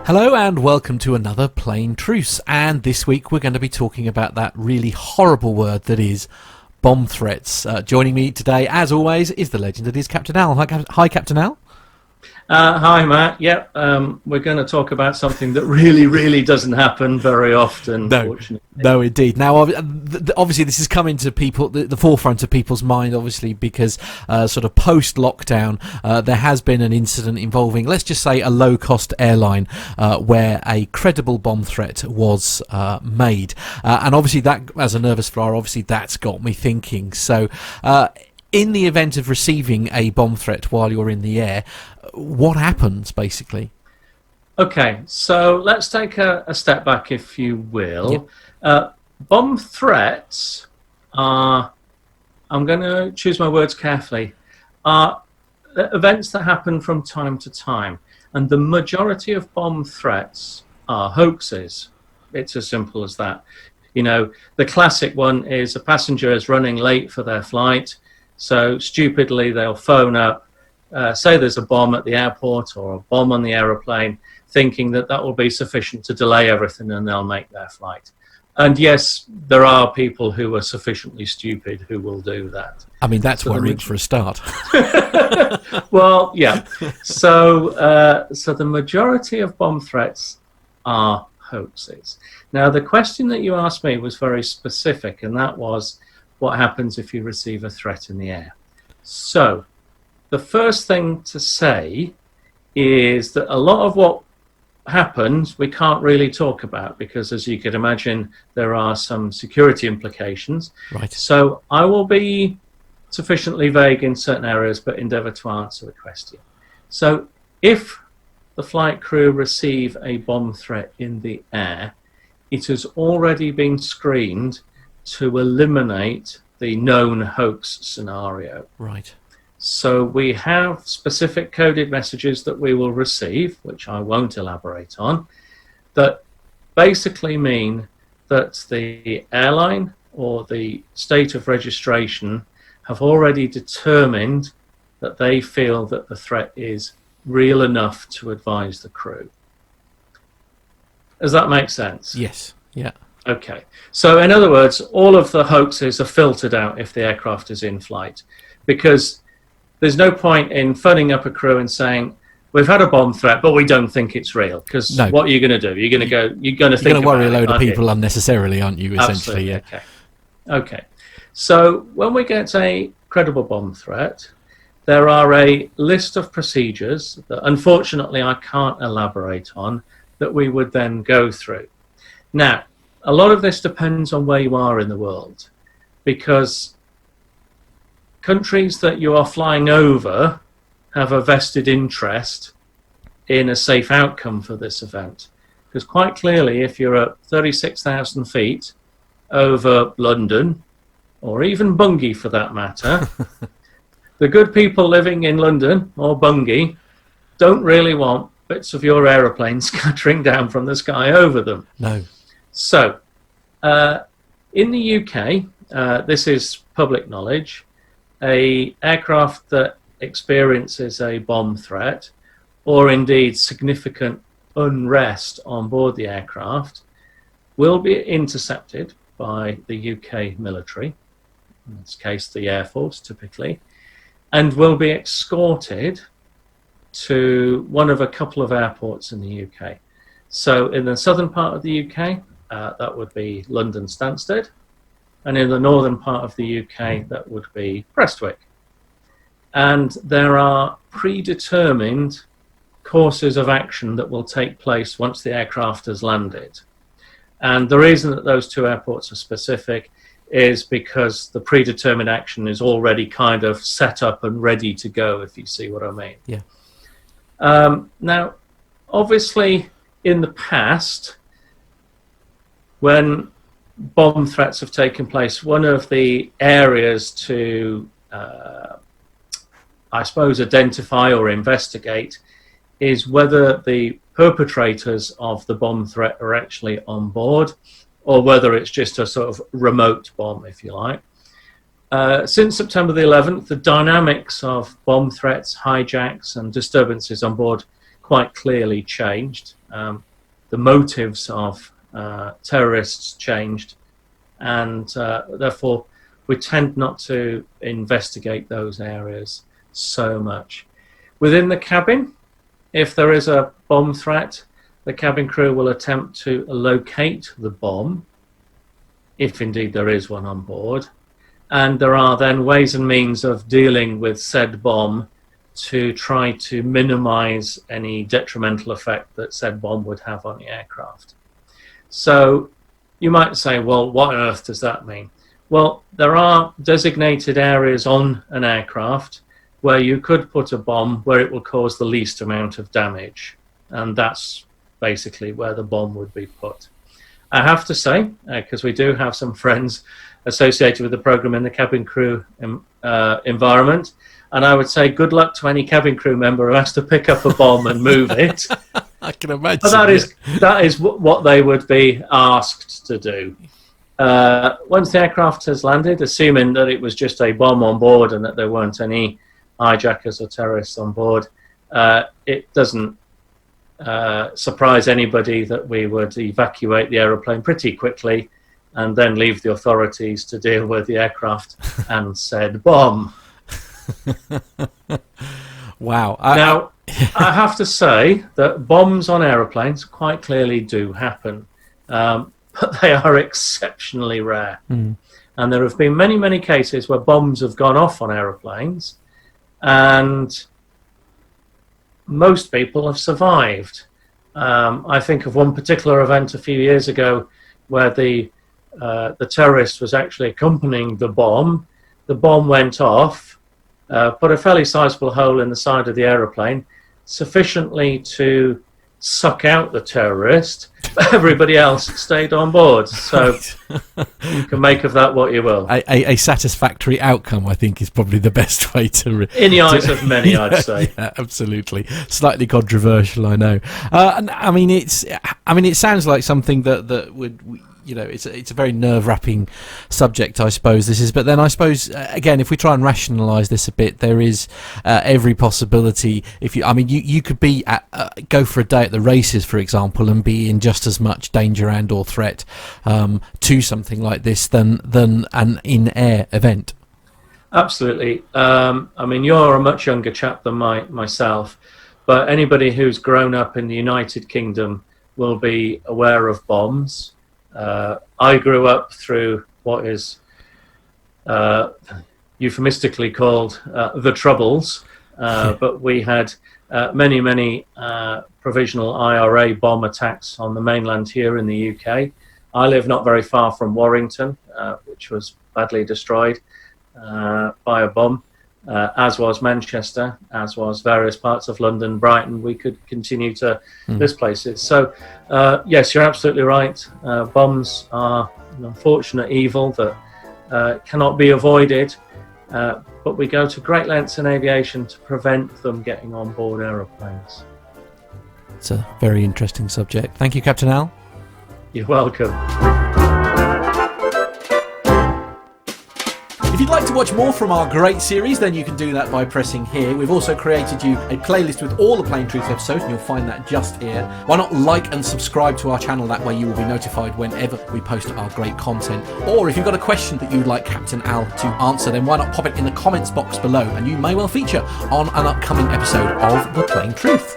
Hello and welcome to another Plain Truce, and this week we're going to be talking about that really horrible word that is bomb threats. Joining me today, as always, is the legend that is Captain Al. Hi, Captain Al. Hi, Matt. Yep, we're going to talk about something that really doesn't happen very often, fortunately. No, indeed. Now, obviously, this has come into the forefront of people's mind, obviously, because sort of post-lockdown, there has been an incident involving, let's just say, a low-cost airline where a credible bomb threat was made. And obviously, that, as a nervous flyer, obviously, that's got me thinking. So, in the event of receiving a bomb threat while you're in the air, what happens, basically? Okay, so let's take a step back, if you will. Bomb threats are, I'm going to choose my words carefully, are events that happen from time to time. And the majority of bomb threats are hoaxes. It's as simple as that. You know, the classic one is a passenger is running late for their flight. So stupidly, they'll phone up, say there's a bomb at the airport or a bomb on the aeroplane, thinking that that will be sufficient to delay everything and they'll make their flight. And yes, there are people who are sufficiently stupid who will do that. I mean, that's worrying for a start. Well, yeah. So the majority of bomb threats are hoaxes. Now, the question that you asked me was very specific, and that was, what happens if you receive a threat in the air? So the first thing to say is that a lot of what happens we can't really talk about because, as you could imagine, there are some security implications. Right. So I will be sufficiently vague in certain areas but endeavour to answer the question. So if the flight crew receive a bomb threat in the air, it has already been screened to eliminate the known hoax scenario. Right. So we have specific coded messages that we will receive, which I won't elaborate on, that basically mean that the airline or the state of registration have already determined that they feel that the threat is real enough to advise the crew. Does that make sense? Yes. Yeah. Okay. So in other words, all of the hoaxes are filtered out if the aircraft is in flight, because there's no point in phoning up a crew and saying, we've had a bomb threat, but we don't think it's real. Because what are you going to do? You're going to worry a load of people unnecessarily, aren't you, essentially? Absolutely. Yeah. Okay. So when we get a credible bomb threat, there are a list of procedures that unfortunately I can't elaborate on that we would then go through. Now, a lot of this depends on where you are in the world, because countries that you are flying over have a vested interest in a safe outcome for this event. Because quite clearly, if you're at 36,000 feet over London, or even Bungay for that matter, the good people living in London or Bungay don't really want bits of your aeroplane scattering down from the sky over them. No. So, in the UK, this is public knowledge, an aircraft that experiences a bomb threat, or indeed significant unrest on board the aircraft, will be intercepted by the UK military, in this case the Air Force typically, and will be escorted to one of a couple of airports in the UK. So in the southern part of the UK, that would be London Stansted, and in the northern part of the UK, that would be Prestwick. And there are predetermined courses of action that will take place once the aircraft has landed. And the reason that those two airports are specific is because the predetermined action is already kind of set up and ready to go, if you see what I mean. Yeah. Now, obviously, in the past, when bomb threats have taken place, one of the areas to, I suppose, identify or investigate is whether the perpetrators of the bomb threat are actually on board, or whether it's just a sort of remote bomb, if you like. Since September the 11th, the dynamics of bomb threats, hijacks, and disturbances on board quite clearly changed. the motives of terrorists changed, and therefore we tend not to investigate those areas so much. Within the cabin, if there is a bomb threat, the cabin crew will attempt to locate the bomb, if indeed there is one on board, and there are then ways and means of dealing with said bomb to try to minimize any detrimental effect that said bomb would have on the aircraft. So you might say, well, what on earth does that mean? Well, there are designated areas on an aircraft where you could put a bomb where it will cause the least amount of damage, and that's basically where the bomb would be put. I have to say, because we do have some friends associated with the program in the cabin crew environment, and I would say good luck to any cabin crew member who has to pick up a bomb and move it. I can imagine. But that is what they would be asked to do. Once the aircraft has landed, assuming that it was just a bomb on board and that there weren't any hijackers or terrorists on board, it doesn't surprise anybody that we would evacuate the aeroplane pretty quickly and then leave the authorities to deal with the aircraft and said bomb. Wow. Now, I have to say that bombs on aeroplanes quite clearly do happen, but they are exceptionally rare. And there have been many, many cases where bombs have gone off on aeroplanes, and most people have survived. I think of one particular event a few years ago where the terrorist was actually accompanying the bomb. The bomb went off, put a fairly sizable hole in the side of the aeroplane, sufficiently to suck out the terrorist, but everybody else stayed on board. So you can make of that what you will. A satisfactory outcome, I think, is probably the best way to... In the eyes of many, I'd say. Yeah, absolutely. Slightly controversial, I know. And I mean, it sounds like something that would... it's a very nerve-wracking subject, I suppose this is. But then I suppose again, if we try and rationalise this a bit, there is every possibility. You could be go for a day at the races, for example, and be in just as much danger and or threat to something like this than an in-air event. Absolutely. You're a much younger chap than myself, but anybody who's grown up in the United Kingdom will be aware of bombs. I grew up through what is euphemistically called the Troubles, but we had many provisional IRA bomb attacks on the mainland here in the UK. I live not very far from Warrington, which was badly destroyed by a bomb, as was Manchester, as was various parts of London, Brighton. We could continue to list places. So, yes, you're absolutely right. Bombs are an unfortunate evil that cannot be avoided, but we go to great lengths in aviation to prevent them getting on board aeroplanes. It's a very interesting subject. Thank you, Captain Al. You're welcome. If you'd like to watch more from our great series, then you can do that by pressing here. We've also created you a playlist with all the Plain Truth episodes, and you'll find that just here. Why not like and subscribe to our channel? That way you will be notified whenever we post our great content. Or if you've got a question that you'd like Captain Al to answer, then why not pop it in the comments box below, and you may well feature on an upcoming episode of The Plain Truth.